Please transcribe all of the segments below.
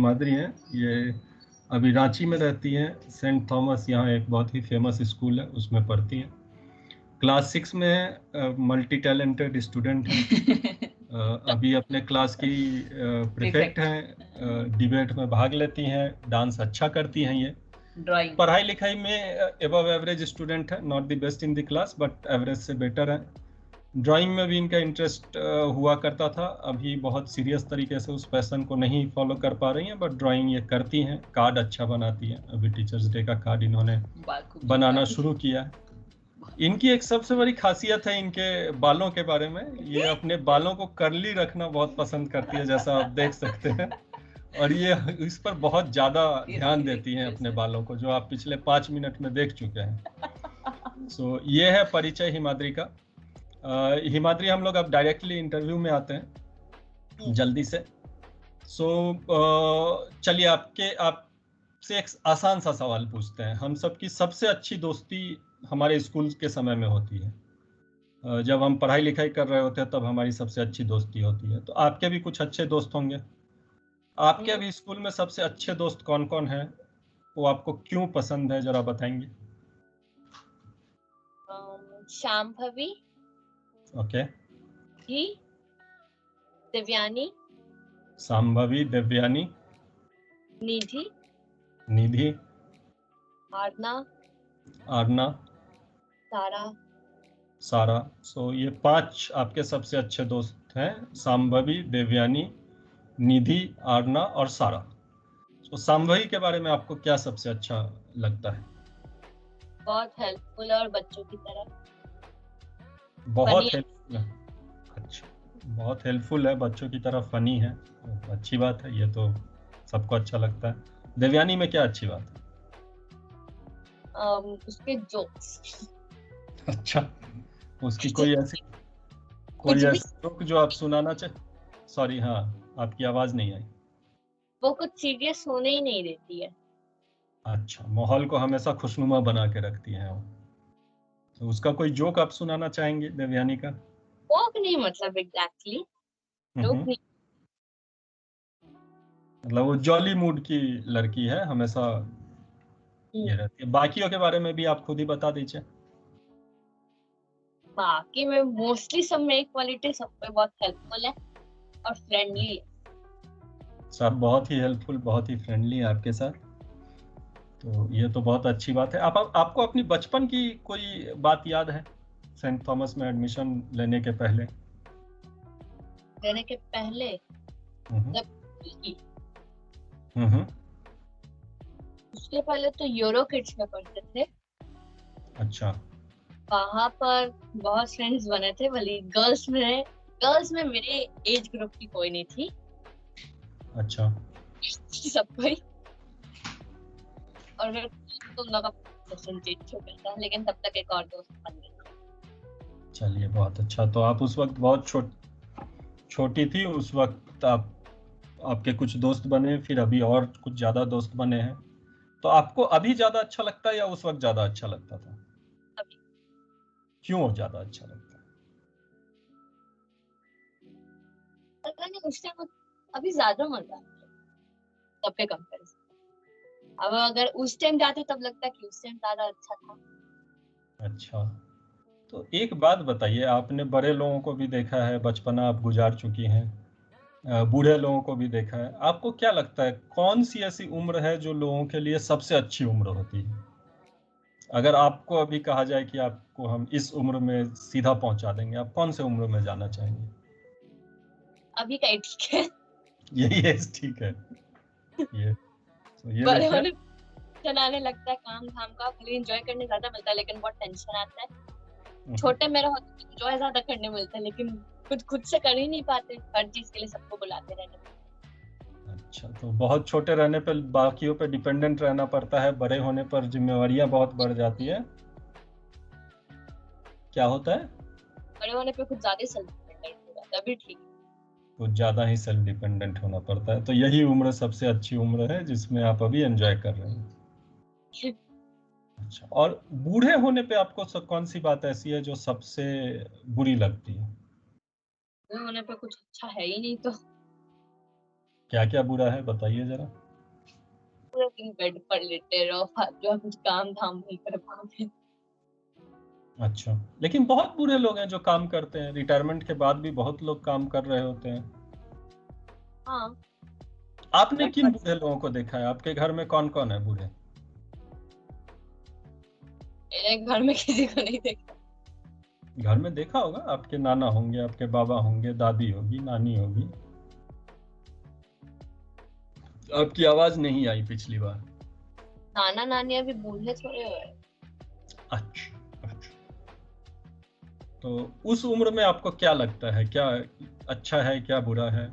माधुरी हैं, ये अभी रांची में रहती हैं। सेंट थॉमस यहाँ एक बहुत ही फेमस स्कूल है, उसमें पढ़ती हैं। क्लास 6 में है, मल्टी टैलेंटेड स्टूडेंट हैं। अभी अपने क्लास की प्रीफेक्ट हैं, डिबेट में भाग लेती हैं, डांस अच्छा करती हैं। ये ड्राइंग पढ़ाई लिखाई में एबव एवरेज स्टूडेंट है, not the best in the class but average से बेटर है। ड्राइंग में भी इनका इंटरेस्ट हुआ करता था, अभी बहुत सीरियस तरीके से उस पैशन को नहीं फॉलो कर पा रही हैं, बट ड्राइंग ये करती हैं। कार्ड अच्छा बनाती हैं, अभी टीचर्स डे का कार्ड इन्होंने बनाना शुरू किया है। इनकी एक सबसे बड़ी खासियत है इनके बालों के बारे में, ये अपने बालों को कर्ली रखना बहुत पसंद करती है, जैसा आप देख सकते हैं। और ये इस पर बहुत ज्यादा ध्यान देती हैं अपने बालों को, जो आप पिछले 5 मिनट में देख चुके हैं। सो ये है परिचय हिमाद्री का। हिमाद्री, हम लोग अब डायरेक्टली इंटरव्यू में आते हैं जल्दी से। सो चलिए आपसे एक आसान सा सवाल पूछते हैं। हम सबकी सबसे अच्छी दोस्ती हमारे स्कूल के समय में होती है, जब हम पढ़ाई लिखाई कर रहे होते हैं तब हमारी सबसे अच्छी दोस्ती होती है। तो आपके भी कुछ अच्छे दोस्त होंगे, आपके अभी स्कूल में सबसे अच्छे दोस्त कौन कौन हैं, वो आपको क्यों पसंद है, जरा बताएंगे? शांभवी ओके। जी, दिव्यानी, शांभवी, दिव्यानी, निधि, निधि, आरना, आरना, सारा। सारा। सो ये 5 आपके सबसे अच्छे दोस्त हैं, शांभवी, देवयानी, निधि, आरना और सारा। तो शांभवी के बारे में आपको क्या सबसे अच्छा लगता है? बहुत हेल्पफुल है और बच्चों की तरह बहुत हेल्पफुल है। अच्छा, बहुत हेल्पफुल है, बच्चों की तरह फनी है, अच्छी बात है, ये तो सबको अच्छा लगता है। देवयानी में क्या अच्छी बात है? उसके जोक्स। अच्छा, उसकी कोई ऐसी जोक जो आप सुनाना चाहे? सॉरी, हाँ, आपकी आवाज नहीं आई। वो कुछ सीरियस होने ही नहीं देती है। अच्छा, माहौल को हमेशा खुशनुमा बना के रखती है वो। तो उसका कोई जोक आप सुनाना चाहेंगे देवयानी का? जोक नहीं, मतलब एग्जैक्टली जोक नहीं। मतलब वो जॉली मूड की लड़की है, हमेशा ये रहती है। बाकियों के बारे में भी आप खुद ही बता दीजिए। बाकी में मोस्टली सब में एक क्वालिटी सब पे बहुत हेल्पफुल है और फ्रेंडली है। सब बहुत ही हेल्पफुल, बहुत ही फ्रेंडली है आपके साथ, तो ये तो बहुत अच्छी बात है। आपको अपनी बचपन की कोई बात याद है, सेंट थॉमस में एडमिशन लेने के पहले? उसके पहले तो यूरो किड्स में पढ़ते थे। अच्छा। वहाँ पर बहुत फ्रेंड्स बने थे, भले गर्ल्स में मेरे एज ग्रुप की कोई नहीं थी। अच्छा। सब कोई। और फिर तुम लोग का परसेंटेज हो गया था, लेकिन तब तक एक और दोस्त बन गया। चलिए, बहुत अच्छा। तो आप उस वक्त बहुत छोटी थी, उस वक्त आपके कुछ दोस्त बने, फिर अभी और कुछ ज्यादा दोस्त बने हैं। तो आपको अभी ज्यादा अच्छा लगता है या उस वक्त ज्यादा अच्छा लगता था? अभी। क्यों ज्यादा अच्छा लगता है? पता नहीं, उस टाइम अभी ज्यादा मजा आता है तब पे कंपैरिजन। अब अगर उस टाइम जाते तब लगता है कि उस टाइम ज्यादा अच्छा था। अच्छा, तो एक बात बताइए, आपने बड़े लोगों को भी देखा है, बचपना आप गुजार चुकी हैं, बूढ़े लोगों को भी देखा है, आपको क्या लगता है कौन सी ऐसी उम्र है जो लोगों के लिए सबसे अच्छी उम्र होती है? अगर आपको अभी कहा जाए कि आपको हम इस उम्र में सीधा पहुंचा देंगे, आप कौन से उम्र में जाना चाहेंगे? अभी का ठीक है। यही एज ठीक है। ये बड़े देखिए, होने चलाने लगता है काम धाम का, भले एंजॉय करने ज्यादा मिलता है लेकिन बहुत टेंशन आता है। छोटे मेरे होते एंजॉय ज्यादा करने मिलता है, लेकिन खुद से कर ही नहीं पाते, हर चीज के लिए सबको बुलाते रहने। अच्छा, तो बहुत छोटे रहने पर बाकियों पे डिपेंडेंट रहना पड़ता है, बड़े होने पर जिम्मेवारियां बहुत बढ़ जाती है। क्या होता है? बड़े होने पे कुछ ज्यादा सेल्फ डिपेंडेंट हो जाता है, अभी ठीक है। कुछ ज्यादा ही सेल्फ डिपेंडेंट होना पड़ता है, तो यही उम्र सबसे अच्छी उम्र है जिसमें आप अभी एंजॉय कर रहे हैं। अच्छा, और बूढ़े होने पे आपको कौन सी बात ऐसी है जो सबसे बुरी लगती है? बूढ़े होने पे कुछ अच्छा है ही नहीं तो। क्या क्या बुरा है बताइए जरा। पूरे दिन बेड पर लेटे रहो, फालतू कुछ काम धाम नहीं कर पाओगे। अच्छा, लेकिन बहुत बुरे लोग हैं जो काम करते हैं, रिटायरमेंट के बाद भी बहुत लोग काम कर रहे होते हैं। हाँ, आपने बट किन बुरे लोगों को देखा है? आपके घर में कौन कौन है बुरे? मेरे घर में किसी को नहीं देखा। घर में देखा होगा, आपके नाना होंगे, आपके बाबा होंगे, दादी होगी, नानी होगी। आपकी आवाज नहीं आई पिछली बार। नाना नानी अभी बूढ़े थोड़े हुए। अच्छा अच्छा। तो उस उम्र में आपको क्या लगता है, क्या अच्छा है क्या बुरा है?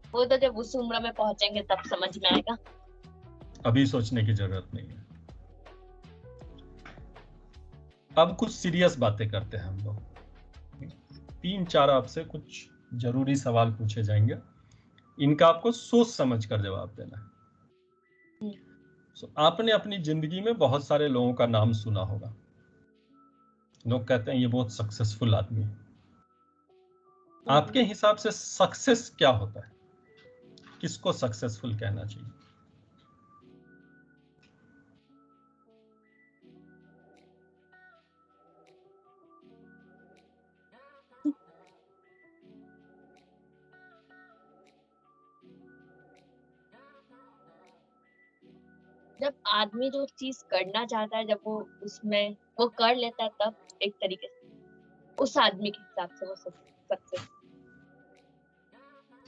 वो तो जब उस उम्र में पहुंचेंगे तब समझ में आएगा। अभी सोचने की जरूरत नहीं है। अब कुछ सीरियस बातें करते हैं हम लोग। 3-4 आपसे कुछ जरूरी सवाल पूछे जाएंगे, इनका आपको सोच समझ कर जवाब देना है। आपने अपनी जिंदगी में बहुत सारे लोगों का नाम सुना होगा। लोग कहते हैं ये बहुत सक्सेसफुल आदमी है। आपके हिसाब से सक्सेस क्या होता है? किसको सक्सेसफुल कहना चाहिए? जब आदमी जो चीज करना चाहता है, जब वो उसमें वो कर लेता है, तब एक तरीके से उस आदमी के हिसाब से वो सक्सेस।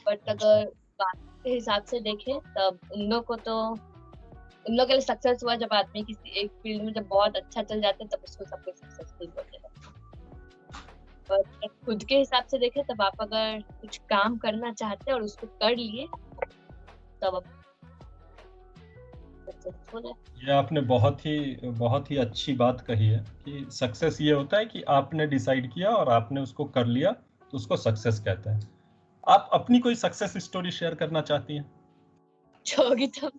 बट अच्छा। अगर बाकी के हिसाब से देखें तब उन लोग के लिए सक्सेस हुआ जब आदमी किसी एक फील्ड में जब बहुत अच्छा चल जाता है, तब उसको सब कुछ सक्सेसफुल बोलते हैं। पर जब खुद के हिसाब से देखें तब आप अगर कुछ काम करना चाहते हैं और उसको कर लिए, तब आप सक्सेसफुल है। ये आपने बहुत ही अच्छी बात कही है कि सक्सेस ये होता है कि आपने डिसाइड किया और आपने उसको कर लिया, तो उसको सक्सेस कहते हैं। आप अपनी कोई सक्सेस स्टोरी शेयर करना चाहती हैं? जो होगी तब।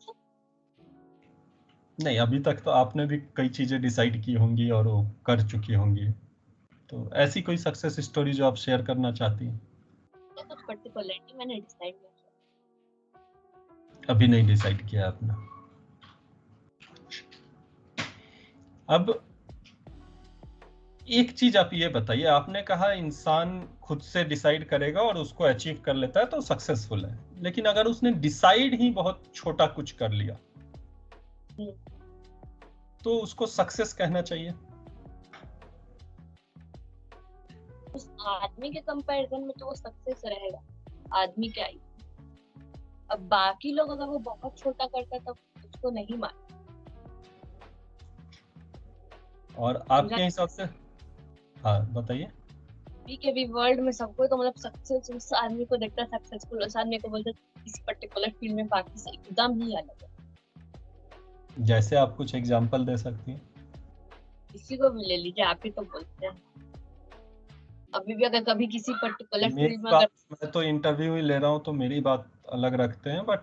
नहीं, अभी तक तो आपने भी कई चीजें डिसाइड की होंगी और वो कर चुकी होंगी, तो ऐसी कोई सक्सेस स्टोरी जो आप शेयर करना चाहती हैं? तो कुछ पर्टिकुलरली मैंने डिसाइड नहीं किया। अभी नहीं डिसाइड किया आपने। अब एक चीज आप ये बताइए, आपने कहा इंसान खुद से डिसाइड करेगा और उसको अचीव कर लेता है तो सक्सेसफुल है, लेकिन अगर उसने डिसाइड ही बहुत छोटा कुछ कर लिया तो उसको सक्सेस कहना चाहिए? उस आदमी के कंपैरिजन में तो वो सक्सेस रहेगा। आदमी क्या ही, अब बाकी लोग अगर वो बहुत छोटा करता है तब उसको नहीं मान। और समझा? आपके हिसाब से? हाँ बताइए। अभी के भी वर्ल्ड में सबको तो मतलब सक्सेस उस आदमी को देखता है सक्सेसफुल, उस आदमी को बोलते हैं इस पर्टिकुलर फील्ड में, बाकी से एकदम ही अलग है। जैसे आप कुछ एग्जांपल दे सकती हैं? किसी को भी ले लीजिए, आप ही तो बोलते हैं। अभी भी अगर कभी किसी पर्टिकुलर मेरी फील्ड में अगर बात, मैं तो इंटरव्यू ही ले रहा हूँ तो मेरी बात अलग रखते हैं, बट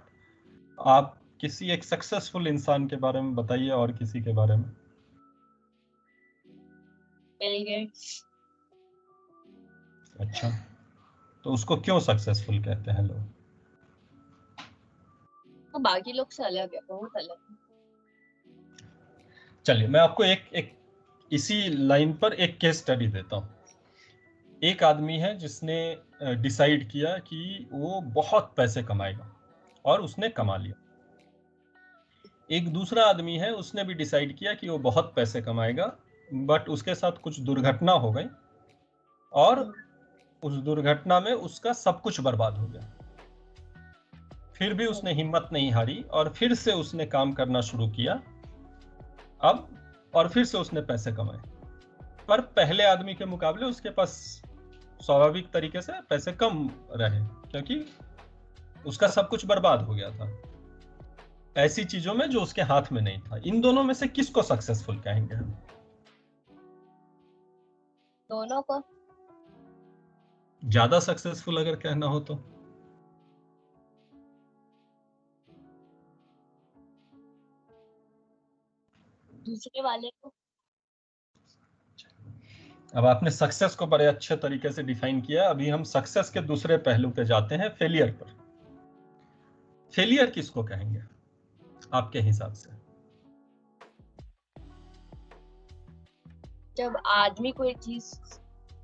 आप किसी एक सक्सेसफुल इंसान के बारे में बताइए और किसी के बारे में। मिल गए अच्छा, तो उसको क्यों सक्सेसफुल कहते हैं लोग? तो बाकी लोग से अलग है, बहुत अलग है। चलिए मैं आपको एक एक इसी लाइन पर एक केस स्टडी देता हूँ। एक आदमी है जिसने डिसाइड किया कि वो बहुत पैसे कमाएगा और उसने कमा लिया। एक दूसरा आदमी है, उसने भी डिसाइड किया कि वो बहुत पैसे कमाएगा, बट उसके साथ कुछ दुर्घटना हो गई और उस दुर्घटना में उसका सब कुछ बर्बाद हो गया। फिर भी उसने हिम्मत नहीं हारी और फिर से उसने काम करना शुरू किया। अब और फिर से उसने पैसे कमाए, पर पहले आदमी के मुकाबले उसके पास स्वाभाविक तरीके से पैसे कम रहे, क्योंकि उसका सब कुछ बर्बाद हो गया था ऐसी चीजों में जो उसके हाथ में नहीं था। इन दोनों में से किसको सक्सेसफुल कहेंगे हम? दोनों को। ज्यादा सक्सेसफुल अगर कहना हो तो? दूसरे वाले को। अब आपने सक्सेस को बड़े अच्छे तरीके से डिफाइन किया। अभी हम सक्सेस के दूसरे पहलू पे जाते हैं, फेलियर पर। फेलियर किसको कहेंगे आपके हिसाब से? जब आदमी कोई चीज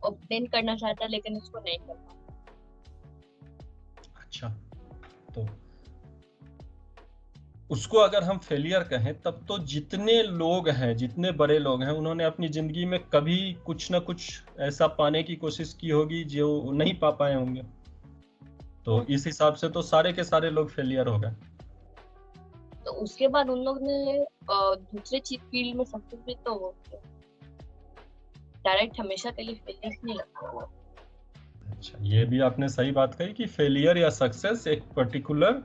ऑब्टेन करना चाहता है लेकिन उसको नहीं कर पाता। अच्छा, तो उसको अगर हम फेलियर कहें, तब तो जितने लोग हैं, जितने बड़े लोग हैं, उन्होंने अपनी जिंदगी में कभी कुछ ना कुछ ऐसा पाने की कोशिश की होगी जो नहीं पा पाए होंगे। तो इस हिसाब से तो सारे के सारे लोग फेलियर हो गए। तो उसके बाद उन लोग ने दूसरे चीज फील्ड में सक्सेस भी तो हो गया। डायरेक्ट हमेशा के लिए फेलियर नहीं लगता। अच्छा, ये भी आपने सही बात कही कि फेलियर या सक्सेस एक पर्टिकुलर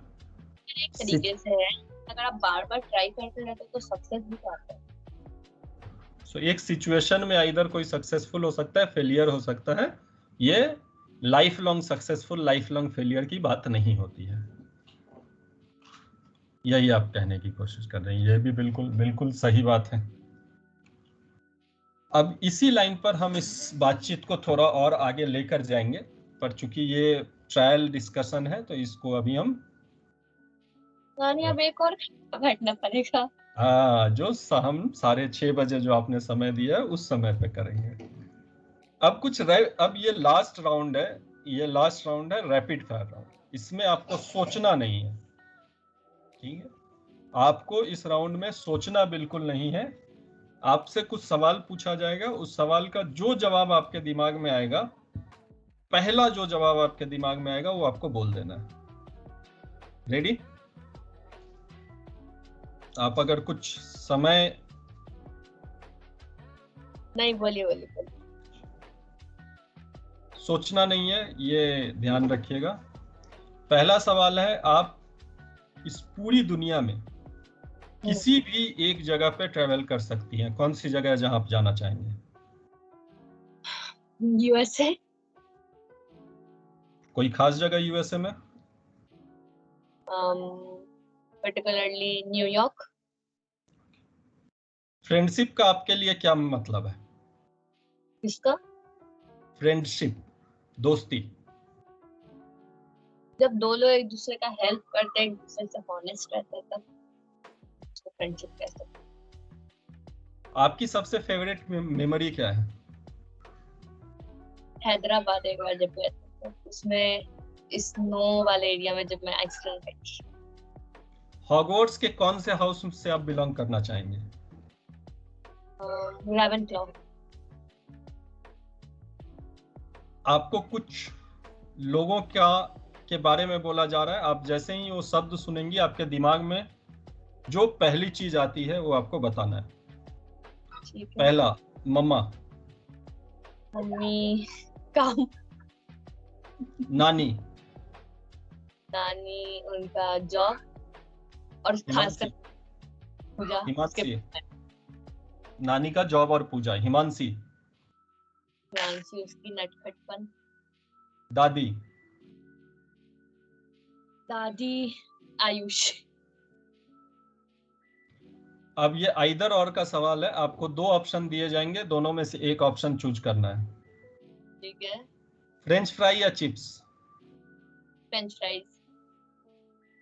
एक तरीके से है, अगर आप बार बार ट्राई करते रहते तो सक्सेस भी आता है। सो एक सिचुएशन में इधर कोई सक्सेसफुल हो सकता है, फेलियर हो सकता है। ये life long successful, life long failure की बात नहीं होती है। यही आप कहने की कोशिश कर रहे हैं। ये भी बिल्कुल बिल्कुल सही बात है। अब इसी लाइन पर हम इस बातचीत को थोड़ा और आगे लेकर जाएंगे, पर चूंकि ये ट्रायल डिस्कशन है तो इसको अभी हम अब एक और बैठना पड़ेगा। हाँ, जो हम 6:30 बजे जो आपने समय दिया है उस समय पे करेंगे। अब ये लास्ट राउंड है, ये लास्ट राउंड है रैपिड फायर राउंड। इसमें आपको सोचना नहीं है, ठीक है? आपको इस राउंड में सोचना बिल्कुल नहीं है। आपसे कुछ सवाल पूछा जाएगा, उस सवाल का जो जवाब आपके दिमाग में आएगा, पहला जो जवाब आपके दिमाग में आएगा वो आपको बोल देना है। रेडी? आप अगर कुछ समय नहीं, बोलिए। सोचना नहीं है, ये ध्यान रखिएगा। पहला सवाल है, आप इस पूरी दुनिया में किसी भी एक जगह पे ट्रेवल कर सकती हैं। कौन सी जगह है जहां आप जाना चाहेंगे? यूएसए। कोई खास जगह यूएसए में? Particularly New York. फ्रेंडशिप का आपके लिए क्या मतलब है? किसका? फ्रेंडशिप, दोस्ती। जब दो लोग एक दूसरे का हेल्प करते हैं, एक दूसरे से ऑनेस्ट रहते हैं, तब उसको फ्रेंडशिप कह सकते हैं। आपकी सबसे फेवरेट मेमोरी क्या है? हैदराबाद एक बार जब गए थे, उसमें स्नो वाले एरिया में जब मैं आइसक्रीम खाई। हॉगवर्ट्स के कौन से हाउस से आप बिलोंग करना चाहेंगे? रेवेनक्लॉ। आपको कुछ लोगों के बारे में बोला जा रहा है, आप जैसे ही वो शब्द सुनेंगी, आपके दिमाग में जो पहली चीज आती है वो आपको बताना है। पहला, मम्मा। मम्मी, काम। नानी। नानी, उनका जॉब, और खासकर पूजा। हिमांशी। नानी का जॉब और पूजा। हिमांशी। हिमांशी, उसकी नटखटपन। दादी। दादी, आयुष। अब ये आइदर और का सवाल है, आपको 2 ऑप्शन दिए जाएंगे, दोनों में से एक ऑप्शन चूज करना है। ठीक है। फ्रेंच फ्राई या चिप्स? French fries.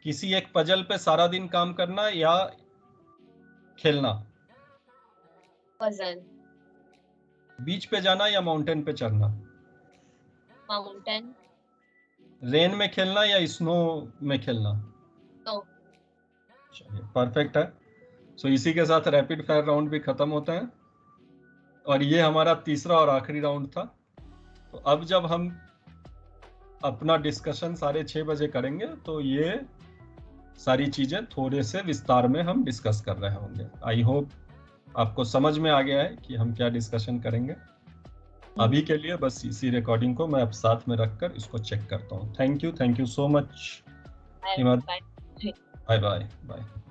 किसी एक पजल पे सारा दिन काम करना या खेलना? पजल। बीच पे जाना या माउंटेन पे चढ़ना? माउंटेन। रेन में खेलना या स्नो में खेलना? तो चलिए, परफेक्ट है। सो इसी के साथ रैपिड फायर राउंड भी खत्म होता है, और ये हमारा तीसरा और आखिरी राउंड था। तो अब जब हम अपना डिस्कशन 6:30 बजे करेंगे तो ये सारी चीजें थोड़े से विस्तार में हम डिस्कस कर रहे होंगे। आई होप आपको समझ में आ गया है कि हम क्या डिस्कशन करेंगे। अभी के लिए बस इसी रिकॉर्डिंग को मैं अब साथ में रखकर इसको चेक करता हूँ। Thank you so much. Bye bye. Bye bye.